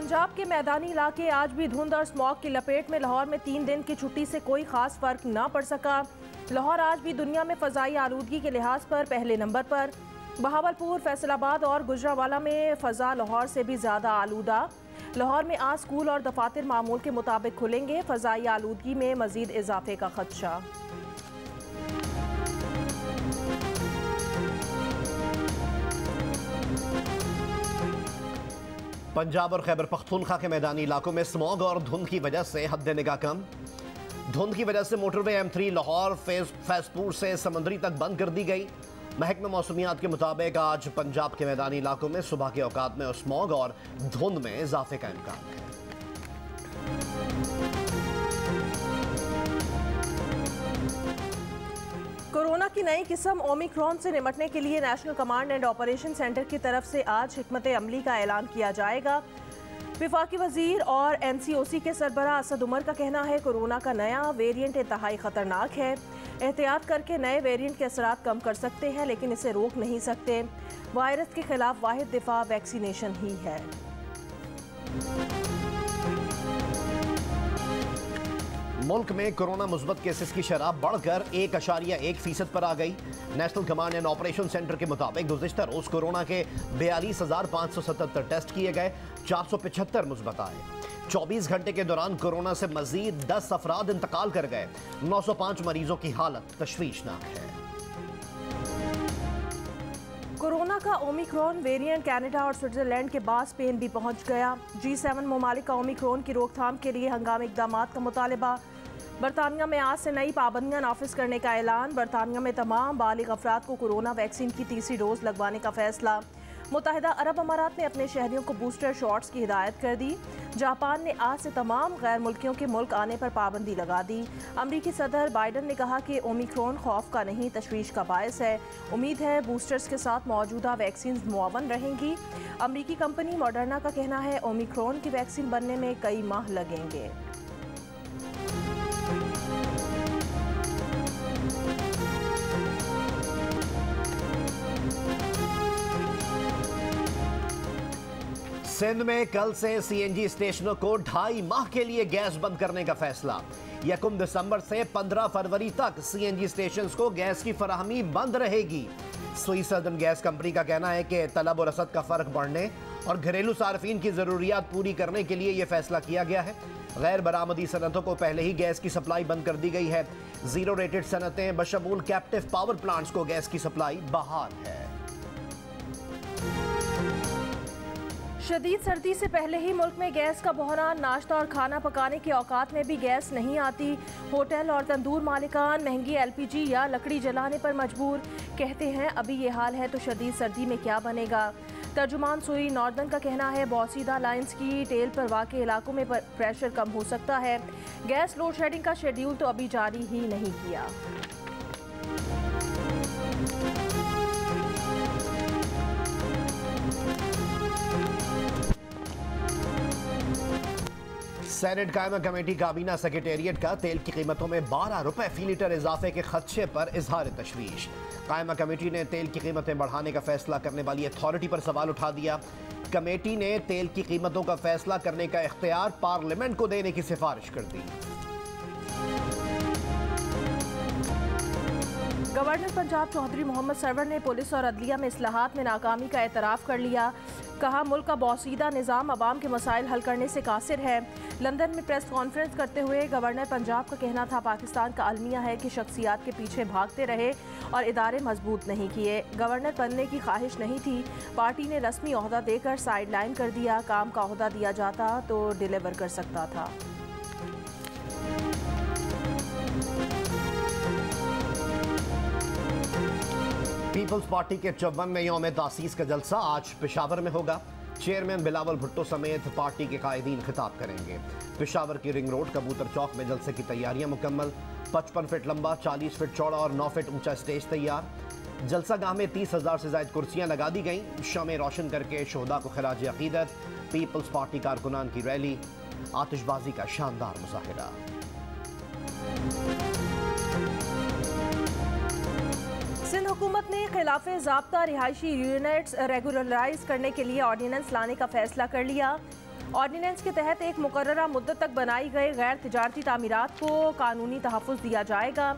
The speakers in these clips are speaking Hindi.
पंजाब के मैदानी इलाके आज भी धुंध और स्मॉग की लपेट में। लाहौर में 3 दिन की छुट्टी से कोई खास फर्क न पड़ सका। लाहौर आज भी दुनिया में फ़ज़ाई आलूदगी के लिहाज पर पहले नंबर पर। बहावलपुर, फैसलाबाद और गुजरावाला में फ़ज़ा लाहौर से भी ज़्यादा आलूदा। लाहौर में आज स्कूल और दफातर मामूल के मुताबिक खुलेंगे। फ़ज़ाई आलूदगी में मज़ीद इजाफे का खदशा। पंजाब और खैबर पख्तूनख्वा के मैदानी इलाकों में स्मॉग और धुंध की वजह से हद निगाह कम। धुंध की वजह से मोटरवे M3 लाहौर फैसपुर से समंदरी तक बंद कर दी गई। महकमा मौसमियात के मुताबिक आज पंजाब के मैदानी इलाकों में सुबह के औकात में स्मॉग और धुंध में इजाफे का इम्कान है। कोरोना की नई किस्म ओमिक्रॉन से निपटने के लिए national command and operation centre की तरफ से आज हिकमत अमली का ऐलान किया जाएगा। वफाकी वजीर और NCOC के सरबराह असद उमर का कहना है कोरोना का नया वेरिएंट इंतहाई खतरनाक है। एहतियात करके नए वेरिएंट के असरात कम कर सकते हैं, लेकिन इसे रोक नहीं सकते। वायरस के खिलाफ वाहिद दिफा वैक्सीनेशन ही है। मुल्क में कोरोना मुस्बत केसेस की शरह बढ़कर 1.1% पर आ गई। National command and operation centre के मुताबिक गुज़िश्ता रोज कोरोना के 42,577 टेस्ट किए गए, 475 मुस्बत आए। 24 घंटे के दौरान कोरोना से मजीद 10 अफराद इंतकाल कर गए। 905 मरीजों की हालत तशवीशनाक है। कोरोना का ओमिक्रॉन वेरिएंट कनाडा और स्विट्जरलैंड के बाद स्पेन भी पहुंच गया। G7 ममालिक का ओमिक्रॉन की रोकथाम के लिए हंगामी इक़दाम का मुतालबा। बरतानिया में आज से नई पाबंदियां नाफिज करने का ऐलान। बरतानिया में तमाम बालिग अफराद को कोरोना वैक्सीन की तीसरी डोज लगवाने का फैसला। मुत्तहिदा अरब अमारात ने अपने शहरियों को बूस्टर शॉट्स की हिदायत कर दी। जापान ने आज से तमाम गैर मुल्कियों के मुल्क आने पर पाबंदी लगा दी। अमरीकी सदर बाइडन ने कहा कि ओमिक्रॉन खौफ का नहीं, तशवीश का बायस है। उम्मीद है बूस्टर्स के साथ मौजूदा वैक्सीन मुआवन रहेंगी। अमरीकी कंपनी मॉडर्ना का कहना है ओमिक्रॉन की वैक्सीन बनने में कई माह लगेंगे। सिंध में कल से CNG स्टेशनों को 2.5 माह के लिए गैस बंद करने का फैसला। 1 दिसंबर से 15 फरवरी तक CNG स्टेशंस को गैस की फराहमी बंद रहेगी। सुई सदर्न गैस कंपनी का कहना है कि तलब और रसद का फर्क बढ़ने और घरेलू सार्फिन की जरूरियात पूरी करने के लिए यह फैसला किया गया है। गैर बरामदी सनतों को पहले ही गैस की सप्लाई बंद कर दी गई है। जीरो रेटेड सनतें बशमूल कैप्टिव पावर प्लांट्स को गैस की सप्लाई बहाल है। शदीद सर्दी से पहले ही मुल्क में गैस का बहरान। नाश्ता और खाना पकाने के औकात में भी गैस नहीं आती। होटल और तंदूर मालिकान महंगी LPG या लकड़ी जलाने पर मजबूर। कहते हैं अभी ये हाल है तो शदीद सर्दी में क्या बनेगा। तर्जुमान सुई नॉर्दर्न का कहना है बौसीदा लाइन्स की टेल पर वाक़े इलाकों में प्रेशर कम हो सकता है। गैस लोड शेडिंग का शेड्यूल तो अभी जारी ही नहीं किया। सेनेट कायमा कमेटी काबीना सेक्रेटेरिएट का तेल की कीमतों में 12 रुपए फी लीटर इजाफे के खदशे पर इजहार तशवीश। कायमा कमेटी ने तेल की कीमतें बढ़ाने का फैसला करने वाली अथॉरिटी पर सवाल उठा दिया। कमेटी ने तेल की कीमतों का फैसला करने का इख्तियार पार्लियामेंट को देने की सिफारिश कर दी। गवर्नर पंजाब चौधरी मोहम्मद सरवर ने पुलिस और अदलिया में इस्लाहात में नाकामी का एतराफ़ कर लिया। कहा मुल्क का बौसीदा निज़ाम अवाम के मसाइल हल करने से कासिर है। लंदन में प्रेस कॉन्फ्रेंस करते हुए गवर्नर पंजाब का कहना था पाकिस्तान का अलमिया है कि शख्सियात के पीछे भागते रहे और इदारे मजबूत नहीं किए। गवर्नर बनने की ख्वाहिश नहीं थी, पार्टी ने रस्मी ओहदा देकर साइड लाइन कर दिया। काम का ओहदा दिया जाता तो डिलीवर कर सकता था। पीपल्स पार्टी के 54वें यौम तासीस का जलसा आज पेशावर में होगा। चेयरमैन बिलावल भुट्टो समेत पार्टी के कायदीन खिताब करेंगे। पेशावर की रिंग रोड कबूतर चौक में जलसे की तैयारियां मुकम्मल। 55 फीट लंबा, 40 फीट चौड़ा और 9 फीट ऊंचा स्टेज तैयार। जलसा गाह में 30,000 से ज्यादा कुर्सियां लगा दी गई। शमें रोशन करके शोहदा को खिराज अकीदत। पीपल्स पार्टी कारकुनान की रैली, आतिशबाजी का शानदार मुजाहिरा। सिंध हुकूमत ने खिलाफे ज़ाब्ता रिहायशी यूनिट्स रेगुलराइज करने के लिए ऑर्डिनेंस लाने का फैसला कर लिया। ऑर्डिनेंस के तहत एक मुकर्ररा मुद्दत तक बनाई गई गैर तिजारती तामीरात को कानूनी तहफ़्फ़ुज़ दिया जाएगा।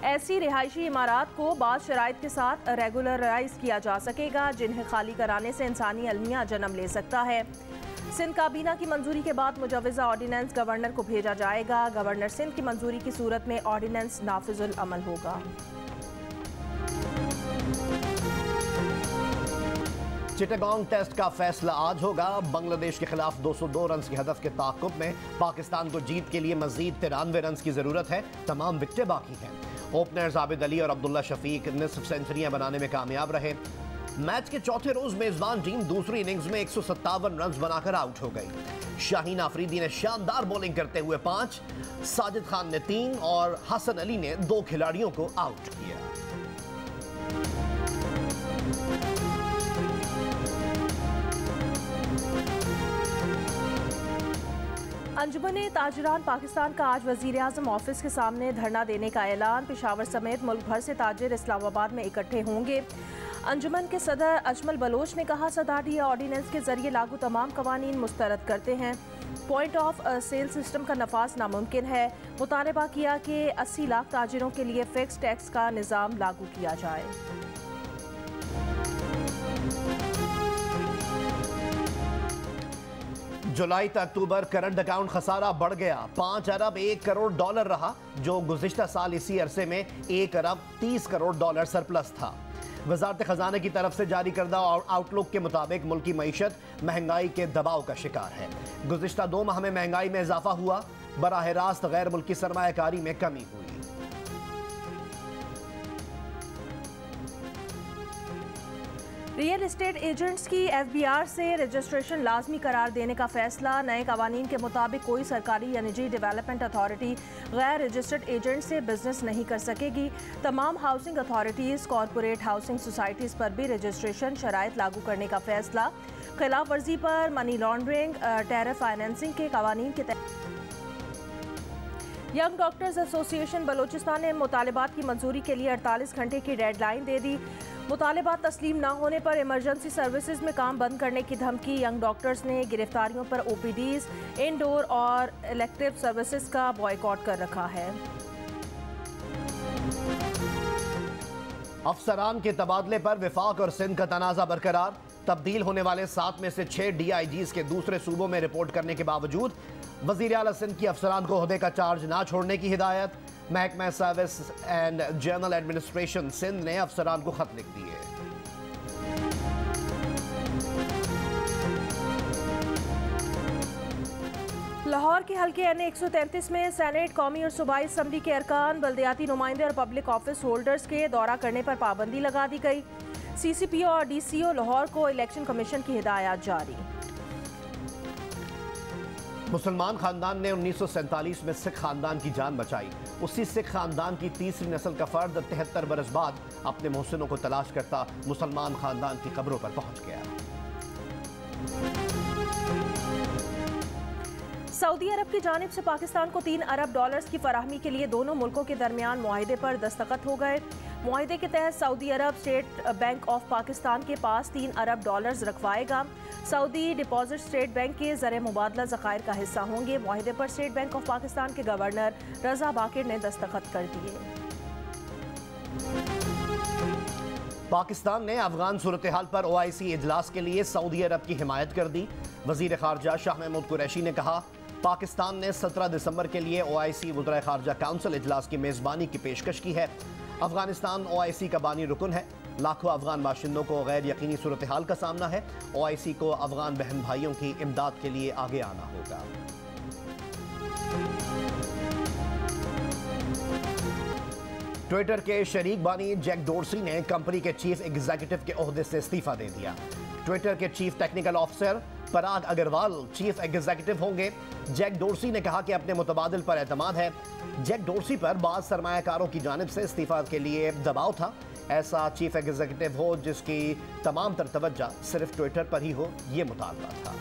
ऐसी रिहायशी इमारात को बाद शराइत के साथ रेगुलराइज किया जा सकेगा जिन्हें खाली कराने से इंसानी अलमिया जन्म ले सकता है। सिंध काबीना की मंजूरी के बाद मुजव्वज़ा ऑर्डिनेंस गवर्नर को भेजा जाएगा। गवर्नर सिंध की मंजूरी की सूरत में ऑर्डिनेंस नाफिजुल अमल होगा। चिटागोंग टेस्ट का फैसला आज होगा। बांग्लादेश के खिलाफ 202 रन के हदफ के ताक़ुब में पाकिस्तान को जीत के लिए मजीद 93 रन की जरूरत है। तमाम विकेटें बाकी हैं। ओपनर्स आबिद अली और अब्दुल्ला शफीक निस्फ सेंचुरियां बनाने में कामयाब रहे। मैच के चौथे रोज मेजबान टीम दूसरी इनिंग्स में 157 रन बनाकर आउट हो गई। शाहीन आफरीदी ने शानदार बॉलिंग करते हुए 5, साजिद खान ने 3 और हसन अली ने 2 खिलाड़ियों को आउट किया। अंजुमन ताजिरान पाकिस्तान का आज वज़ीर आज़म ऑफिस के सामने धरना देने का ऐलान। पेशावर समेत मुल्क भर से ताजिर इस्लामाबाद में इकट्ठे होंगे। अंजुमन के सदर अजमल बलोच ने कहा, सदाडी ऑर्डिनेंस के जरिए लागू तमाम कवानीन मुस्तरद करते हैं। पॉइंट ऑफ सेल सिस्टम का नफाज नामुमकिन है। मुतालबा किया कि 80 लाख ताजिरों के लिए फिक्स टैक्स का निज़ाम लागू किया जाए। जुलाई से अक्टूबर करंट अकाउंट खसारा बढ़ गया। 5 अरब 1 करोड़ डॉलर रहा, जो गुज़िश्ता साल इसी अरसे में 1 अरब 30 करोड़ डॉलर सरप्लस था। वजारत खजाने की तरफ से जारी करदा आउटलुक के मुताबिक मुल्की मईशत महंगाई के दबाव का शिकार है। गुज़िश्ता 2 माह में महंगाई में इजाफा हुआ। बराह रास्त गैर मुल्की सरमायाकारी में कमी हुई। रियल एस्टेट एजेंट्स की FBR से रजिस्ट्रेशन लाजमी करार देने का फैसला। नए कवानीन के मुताबिक कोई सरकारी या निजी डेवलपमेंट अथॉरिटी गैर रजिस्टर्ड एजेंट से बिजनेस नहीं कर सकेगी। तमाम housing authorities, corporate housing societies पर भी रजिस्ट्रेशन शराइत लागू करने का फैसला। खिलाफ वर्जी पर मनी लॉन्ड्रिंग, टेरर फाइनेंसिंग के कवानीन के तहत यंग डॉक्टर्स एसोसिएशन बलोचिस्तान ने मुतालबात की मंजूरी के लिए 48 घंटे की डेडलाइन दे दी। मुतालबात तस्लीम न होने पर इमरजेंसी सर्विसेज में काम बंद करने की धमकी। यंग डॉक्टर्स ने गिरफ्तारियों पर OPDs, इंडोर और इलेक्टिव सर्विसेज का बॉयकॉट कर रखा है। अफसरान के तबादले पर विफाक और सिंध का तनाज़ा बरकरार। तब्दील होने वाले 7 में से 6 DIGs के दूसरे सूबों में रिपोर्ट करने के बावजूद वज़ीर आला सिंध की अफसरान को ओहदे का चार्ज ना छोड़ने की हिदायत। महकमा service and general administration Sindh ने अफसरान को खत लिख दिए। लाहौर के हल्के NA 133 में सेनेट, कौमी और सूबाई असम्बली के अरकान, बल्दियाती नुमाइंदे और पब्लिक ऑफिस होल्डर्स के दौरा करने पर पाबंदी लगा दी गई। CCPO और DCO लाहौर को इलेक्शन कमीशन की हिदायत जारी। मुसलमान खानदान ने 1947 में सिख खानदान की जान बचाई। उसी सिख खानदान की तीसरी नस्ल का फर्द 73 बरस बाद अपने मोहसिनों को तलाश करता मुसलमान खानदान की कब्रों पर पहुंच गया। सऊदी अरब की जानिब से पाकिस्तान को 3 अरब डॉलर्स की फराहमी के लिए दोनों मुल्कों के दरमियान मुआहिदे पर दस्तखत हो गए। मुआहिदे के तहत Saudi Arab state bank of Pakistan के पास 3 अरब डॉलर्स रखवाएगा। सऊदी डिपॉजिट स्टेट बैंक के ज़र मुबादला ज़खायर का हिस्सा होंगे। मुआहिदे पर स्टेट बैंक ऑफ पाकिस्तान के गवर्नर रजा बाकिर ने दस्तखत कर दिए। पाकिस्तान ने अफगान सूरत हाल पर OIC इजलास के लिए सऊदी अरब की हिमायत कर दी। वजीर खारजा शाह महमूद कुरैशी ने कहा, पाकिस्तान ने 17 दिसंबर के लिए OIC वज़ीर खारजा काउंसिल इजलास की मेज़बानी की पेशकश की है। अफगानिस्तान OIC का बानी रुकन है। लाखों अफगान बाशिंदों को गैर यकीनी सूरत हाल का सामना है। OIC को अफगान बहन भाइयों की इमदाद के लिए आगे आना होगा। ट्विटर के शरीक बानी जैक डोर्सी ने कंपनी के चीफ एग्जीक्यूटिव के ओहदे से इस्तीफा दे दिया। ट्विटर के चीफ टेक्निकल ऑफिसर पराग अग्रवाल चीफ एग्जीक्यूटिव होंगे। जैक डोर्सी ने कहा कि अपने मुतबादिल पर एतमाद है। जैक डोर्सी पर बाद सरमायाकारों की जानिब से इस्तीफा के लिए दबाव था। ऐसा चीफ एग्जीक्यूटिव हो जिसकी तमाम तर तवज्जो सिर्फ ट्विटर पर ही हो, ये मुतालबा था।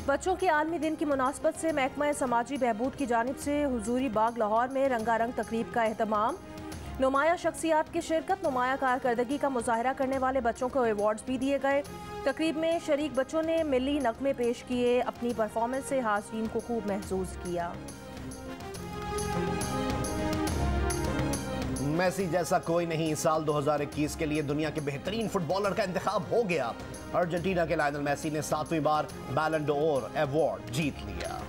बच्चों के आलमी दिन की मुनासबत से महकमा समाजी बहबूद की जानिब से हुजूरी बाग लाहौर में रंगारंग तकरीब का एहतमाम। नुमाया शख्सियात की शिरकत, नुमाया कारकर्दगी का मुजाहरा करने वाले बच्चों को अवार्ड्स भी दिए गए। तकरीब में शरीक बच्चों ने मिली नगमे पेश किए। अपनी परफॉर्मेंस से हाज़रीन को खूब महसूस किया। मेसी जैसा कोई नहीं, साल 2021 के लिए दुनिया के बेहतरीन फुटबॉलर का इंतखाब हो गया। अर्जेंटीना के लायनल मेसी ने 7वीं बार बैलन डोर अवार्ड जीत लिया।